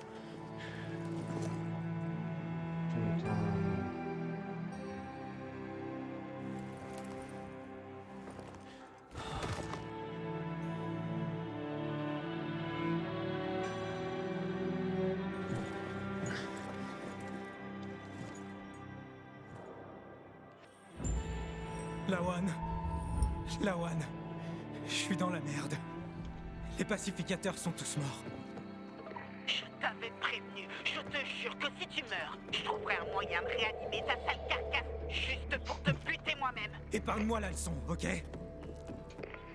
Lawan, je suis dans la merde. Les pacificateurs sont tous morts. Je t'avais prévenu. Je te jure que si tu meurs, je trouverai un moyen de réanimer ta sale carcasse juste pour te buter moi-même. Épargne-moi la leçon, ok?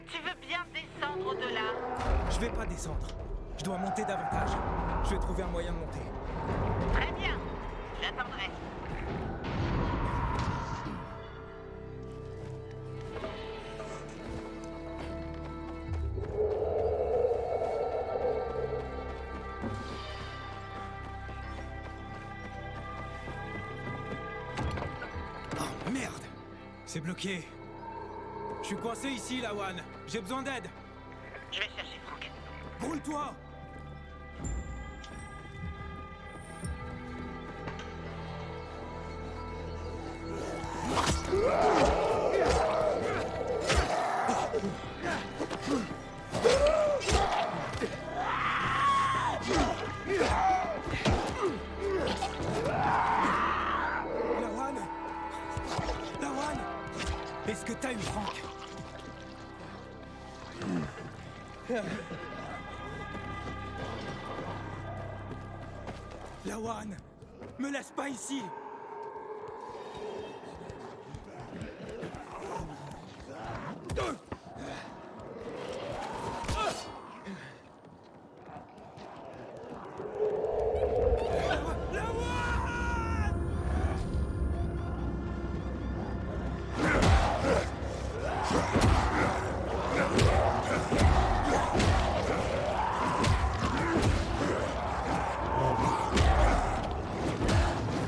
Tu veux bien descendre de là? Je vais pas descendre. Je dois monter davantage. Je vais trouver un moyen de monter. Très bien. J'attendrai. Oh merde! C'est bloqué. Je suis coincé ici, Lawan. J'ai besoin d'aide. Je vais chercher Frank. Brûle-toi! Lawan! Est-ce que t'as eu Frank? Lawan! Me laisse pas ici!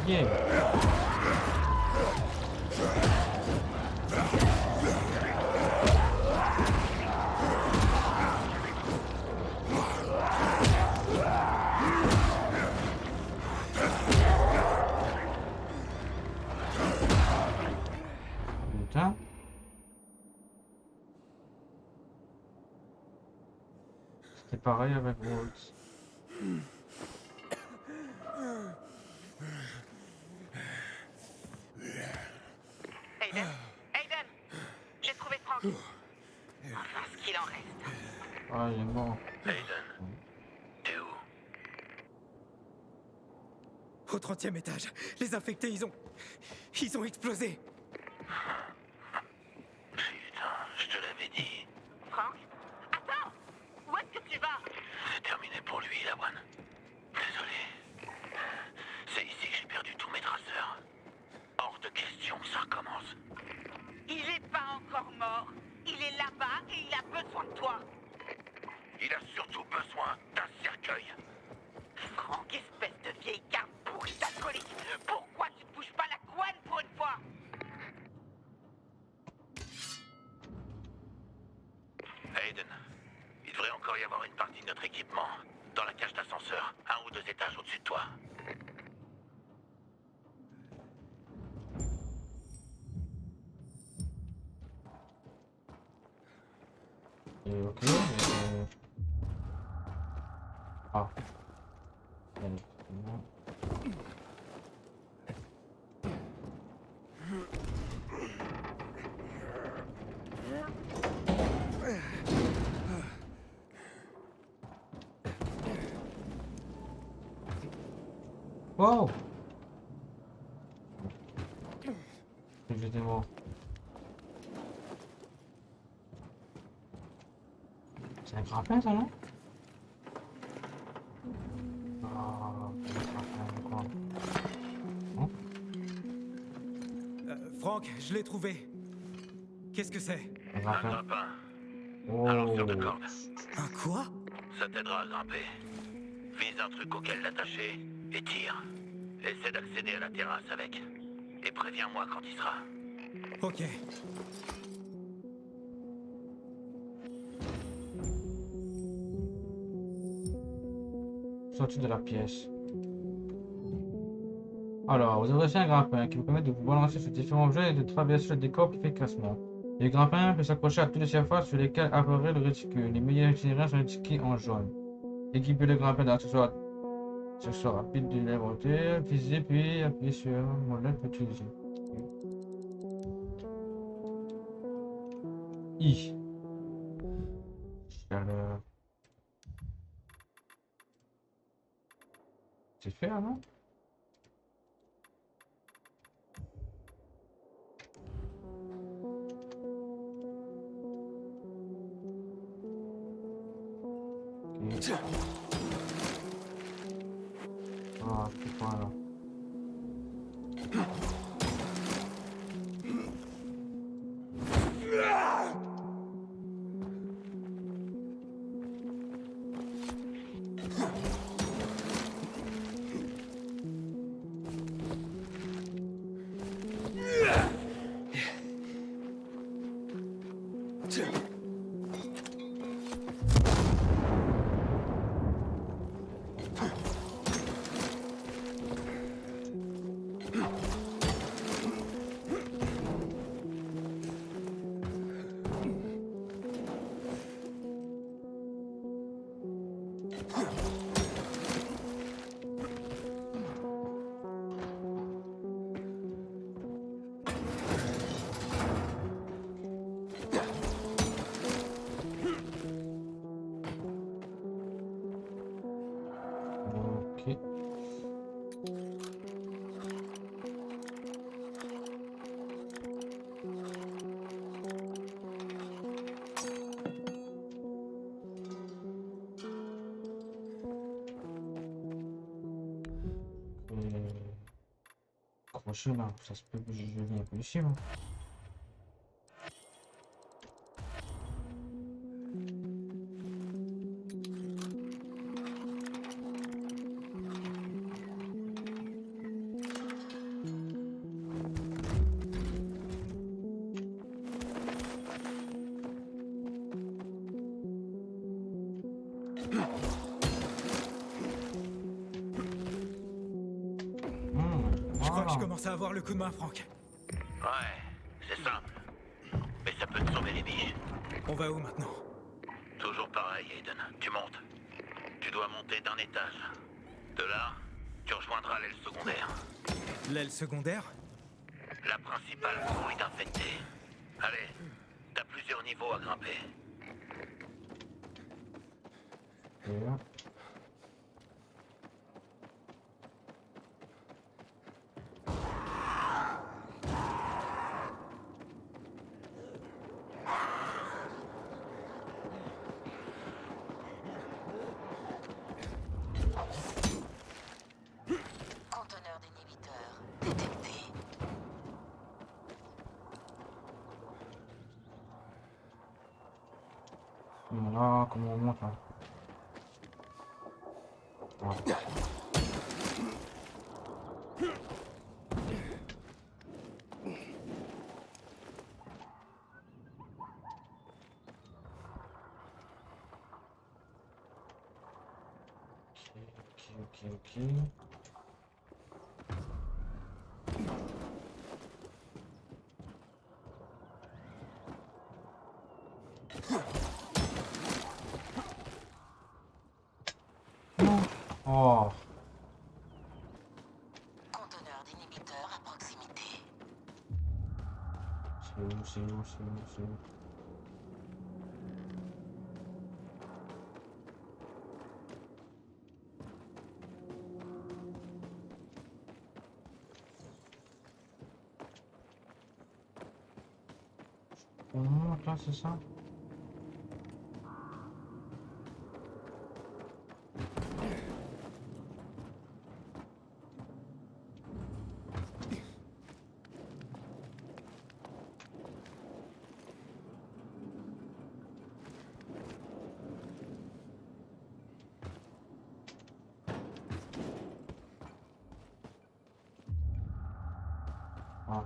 Yeah. Putain. C'était pareil avec Walt. Aiden? Aiden! J'ai trouvé Frank. Enfin, ce qu'il en reste. Ah, il est mort. Aiden, t'es où? Au 30e étage. Les infectés, ils ont explosé. Putain, je te l'avais dit. Frank? Attends! Où est-ce que tu vas? C'est terminé pour lui, Lawan. Désolé. C'est ici que j'ai perdu tous mes traceurs. Hors de question que ça recommence. Il est pas encore mort. Il est là-bas et il a besoin de toi. Il a surtout besoin d'un cercueil. Franck, espèce de vieille carne pourrie d'alcoolique. Pourquoi tu ne bouges pas la couenne pour une fois? Aiden, il devrait encore y avoir une partie de notre équipement. Dans la cage d'ascenseur, 1 ou 2 étages au-dessus de toi. Et ok, Ah. Bien, effectivement. Wow! J'étais mort. C'est un grappin ça, non? Ah, c'est un grappin, quoi. Non? Franck, je l'ai trouvé. Qu'est-ce que c'est? Un Un grappin. grappin. Oh. Un lanceur de corde. Un quoi? Ça t'aidera à grimper. Vise un truc auquel l'attacher et tire. Essaie d'accéder à la terrasse avec. Et préviens-moi quand il sera. Ok. Sorti de la pièce. Alors, vous adressez un grappin qui vous permet de vous balancer sur différents objets et de traverser le décor efficacement. Le grappin peut s'accrocher à toutes les surfaces sur lesquelles apparaît le réticule. Les meilleurs itinéraires sont indiqués en jaune. Équipez le grappin d'accessoires rapide de l'inventaire, visez puis appuyez sur molette pour utiliser. I. Chaleur. C'est fait, non? Ok. Ah, c'est pas là. Ok. Crochet là, ça se peut que je viens un peu ici, là. Je crois que je commence à avoir le coup de main, Franck. Ouais, c'est simple. Mais ça peut te sauver les biches. On va où maintenant? Toujours pareil, Aiden. Tu montes. Tu dois monter d'un étage. De là, tu rejoindras l'aile secondaire. L'aile secondaire? La principale grouille d'infectés. Allez, t'as plusieurs niveaux à grimper. Et là. Conteneur d'inhibiteur détecté. Voilà, comment on monte là. Voilà. Ok. Oh. Conteneur d'inhibiteur à proximité. C'est où? On monte là, c'est ça? Ah.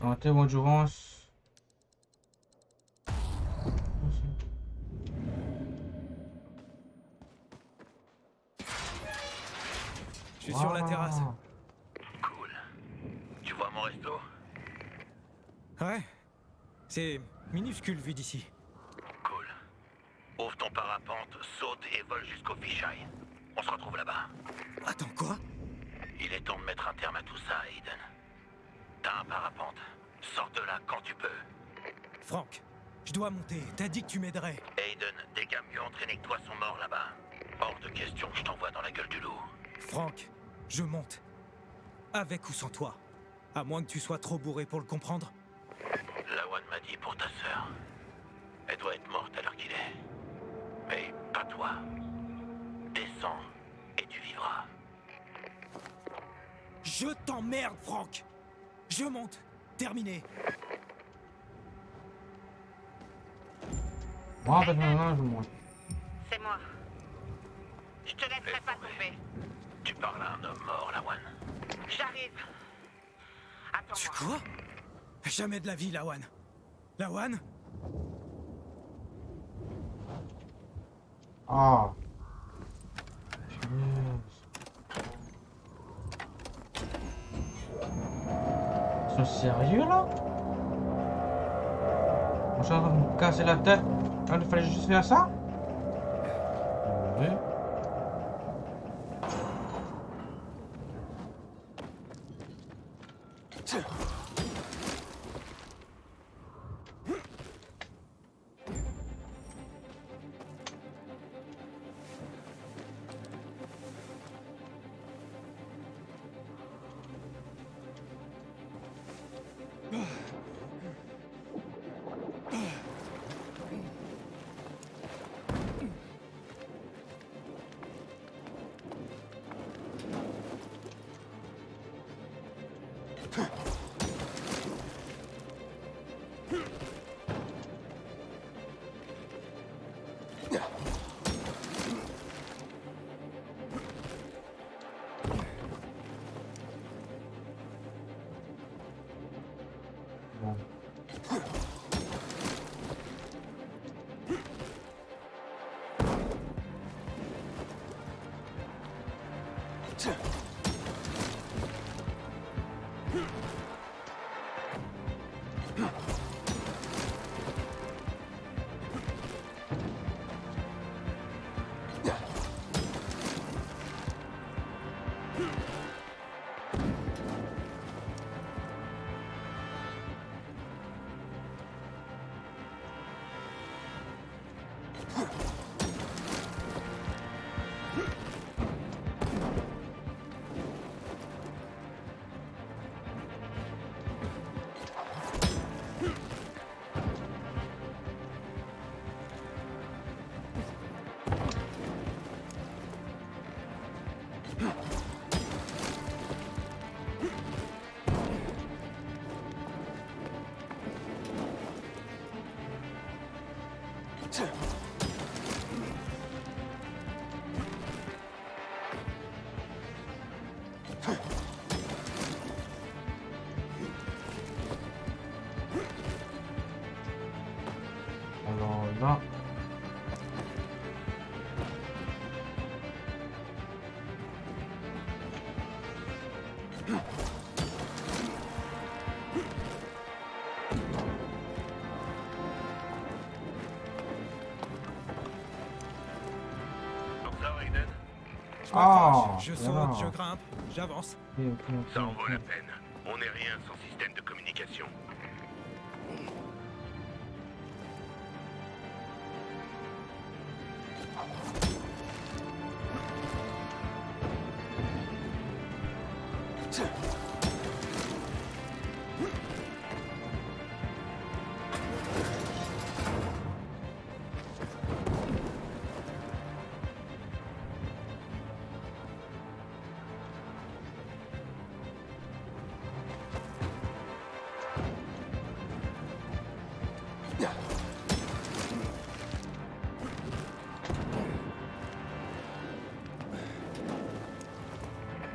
Santé ou endurance. Je suis sur la terrasse. Cool. Tu vois mon resto? Ouais. C'est minuscule vu d'ici. Cool. Ouvre ton parapente, saute et vole jusqu'au fisheye. On se retrouve là-bas. Attends, quoi? Il est temps de mettre un terme à tout ça, Aiden. T'as un parapente. Sors de là quand tu peux. Franck, je dois monter. T'as dit que tu m'aiderais. Aiden, des gars mieux entraînés que toi sont morts là-bas. Hors de question que je t'envoie dans la gueule du loup. Franck, je monte. Avec ou sans toi. À moins que tu sois trop bourré pour le comprendre. Lawan m'a dit pour ta sœur. Elle doit être morte à l'heure qu'il est. Mais pas toi. Descends et tu vivras. Je t'emmerde, Franck. Je monte. Terminé. Moi, en fait, maintenant, je monte. C'est moi. Je te laisserai pas tomber. Tu parles à un homme mort, Lawan. J'arrive. Tu Attends-moi. quoi? Jamais de la vie, Lawan. Lawan? Ah. Punaise. Ils sont sérieux là? Je suis en train de me casser la tête. Ah, il fallait juste faire ça? Oui. Alors là. Je Ah, m'approche, je voilà. saute, je grimpe, j'avance. Ça en vaut la peine. On n'est rien sans système de communication.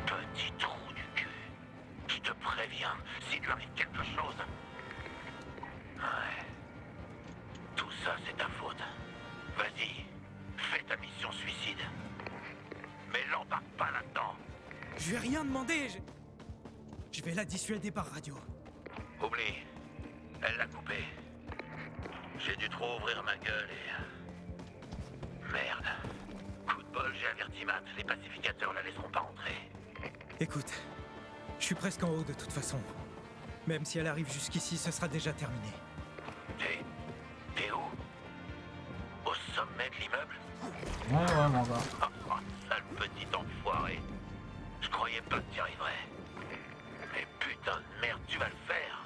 Petit trou du cul. Je te préviens, s'il lui arrive quelque chose. Ouais. Tout ça, c'est ta faute. Vas-y, fais ta mission suicide. Mais l'embarque pas là-dedans. Je lui ai rien demandé. Je vais la dissuader par radio. Oublie. Elle l'a coupé. J'ai dû trop ouvrir ma gueule et... Merde. Coup de bol, j'ai averti Matt. Les pacificateurs la laisseront pas entrer. Écoute, je suis presque en haut de toute façon. Même si elle arrive jusqu'ici, ce sera déjà terminé. T'es où? Au sommet de l'immeuble? Ouais, mon gars. Oh, sale petit enfoiré. Je croyais pas que t'y arriverais. Mais putain de merde, tu vas le faire.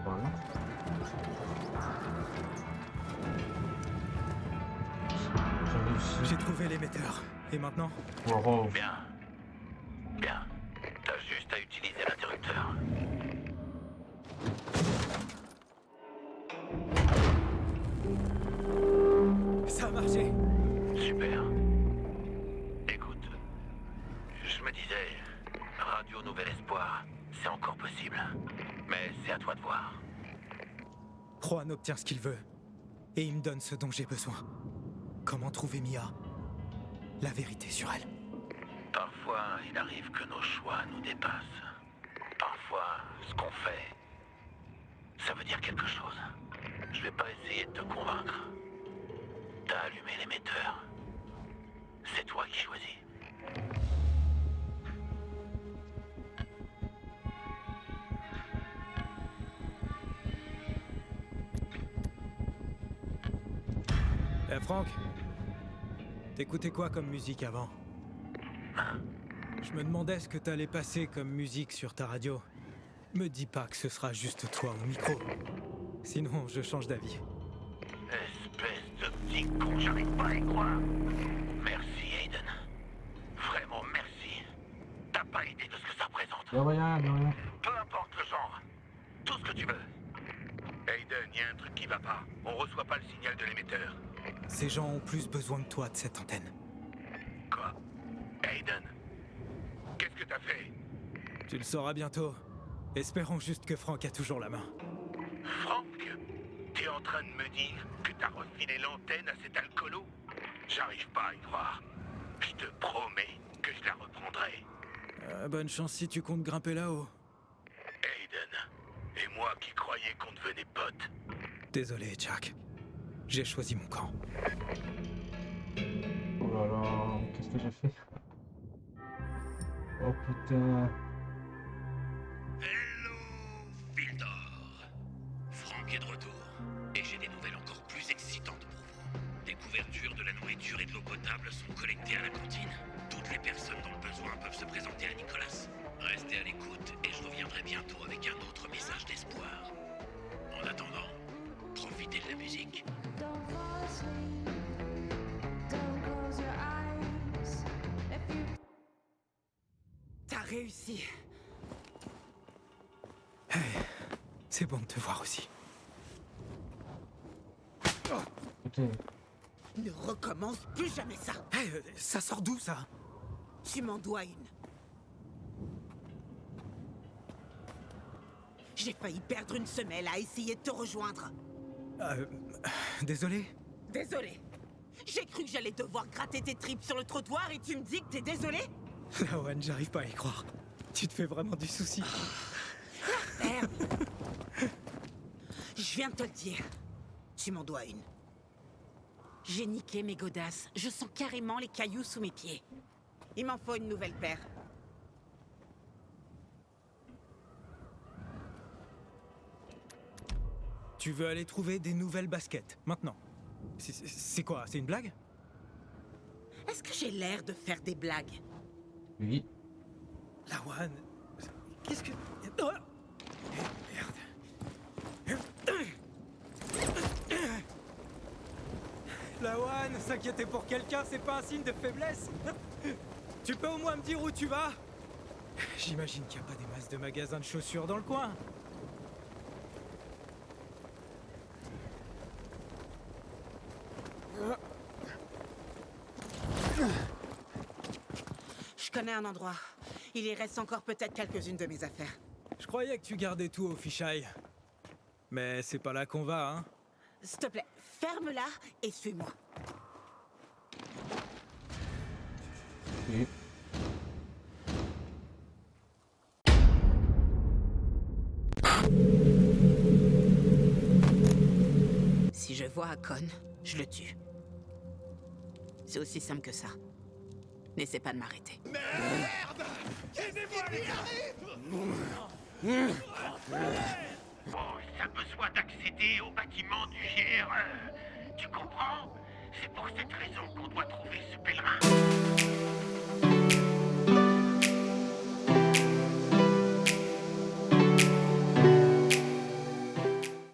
Voilà. J'ai réussi. J'ai trouvé l'émetteur. Et maintenant? Wow. Bien. Bien. T'as juste à utiliser l'interrupteur. Ça a marché. Super. Écoute, je me disais, Radio Nouvel Espoir, c'est encore possible. Mais c'est à toi de voir. Juan obtient ce qu'il veut. Et il me donne ce dont j'ai besoin. Comment trouver Mia? La vérité sur elle. Parfois, il arrive que nos choix nous dépassent. Parfois, ce qu'on fait, ça veut dire quelque chose. Je vais pas essayer de te convaincre. T'as allumé l'émetteur. C'est toi qui choisis. Franck, t'écoutais quoi comme musique avant? Je me demandais ce que t'allais passer comme musique sur ta radio. Me dis pas que ce sera juste toi au micro. Sinon, je change d'avis. Espèce de petit con, j'arrive pas à y croire. Merci, Aiden. Vraiment merci. T'as pas idée de ce que ça représente. De rien. Peu importe le genre. Tout ce que tu veux. Aiden, y a un truc qui va pas. On reçoit pas le signal de l'émetteur. Ces gens ont plus besoin que toi de cette antenne. Quoi? Aiden? Qu'est-ce que t'as fait? Tu le sauras bientôt. Espérons juste que Franck a toujours la main. Franck? T'es en train de me dire que t'as refilé l'antenne à cet alcoolo? J'arrive pas à y croire. Je te promets que je la reprendrai. Bonne chance si tu comptes grimper là-haut. Aiden. Et moi qui croyais qu'on devenait potes. Désolé, Jack. J'ai choisi mon camp. Oh là là, qu'est-ce que j'ai fait? Oh putain. Hello, Vildor. Franck est de retour. Et j'ai des nouvelles encore plus excitantes pour vous. Des couvertures, de la nourriture et de l'eau potable sont collectées à la cantine. Toutes les personnes dans le besoin peuvent se présenter à Nicolas. Restez à l'écoute et je reviendrai bientôt avec un autre message d'espoir. En attendant, profitez de la musique. T'as réussi. Hey, c'est bon de te voir aussi. Écoutez, Ne recommence plus jamais ça. Hey, ça sort d'où ça? Tu m'en dois une. J'ai failli perdre une semelle à essayer de te rejoindre. Désolé. Désolé. J'ai cru que j'allais devoir gratter tes tripes sur le trottoir et tu me dis que t'es désolé? Lawan, j'arrive pas à y croire. Tu te fais vraiment du souci. Merde. Je viens de te le dire. Tu m'en dois une. J'ai niqué mes godasses. Je sens carrément les cailloux sous mes pieds. Il m'en faut une nouvelle paire. Tu veux aller trouver des nouvelles baskets, maintenant. C'est quoi? C'est une blague? Est-ce que j'ai l'air de faire des blagues? Oui. Lawan... Qu'est-ce que... Oh merde. Lawan, s'inquiéter pour quelqu'un, c'est pas un signe de faiblesse. Tu peux au moins me dire où tu vas? J'imagine qu'il n'y a pas des masses de magasins de chaussures dans le coin. Je connais un endroit. Il y reste encore peut-être quelques-unes de mes affaires. Je croyais que tu gardais tout au fichaille. Mais c'est pas là qu'on va, hein? S'il te plaît, ferme-la et suis-moi. Oui. Si je vois Hakon, je le tue. C'est aussi simple que ça. N'essaie pas de m'arrêter. Merde! Aidez-moi, les gars! Oh, ça a besoin d'accéder au bâtiment du GRE. Tu comprends? C'est pour cette raison qu'on doit trouver ce pèlerin.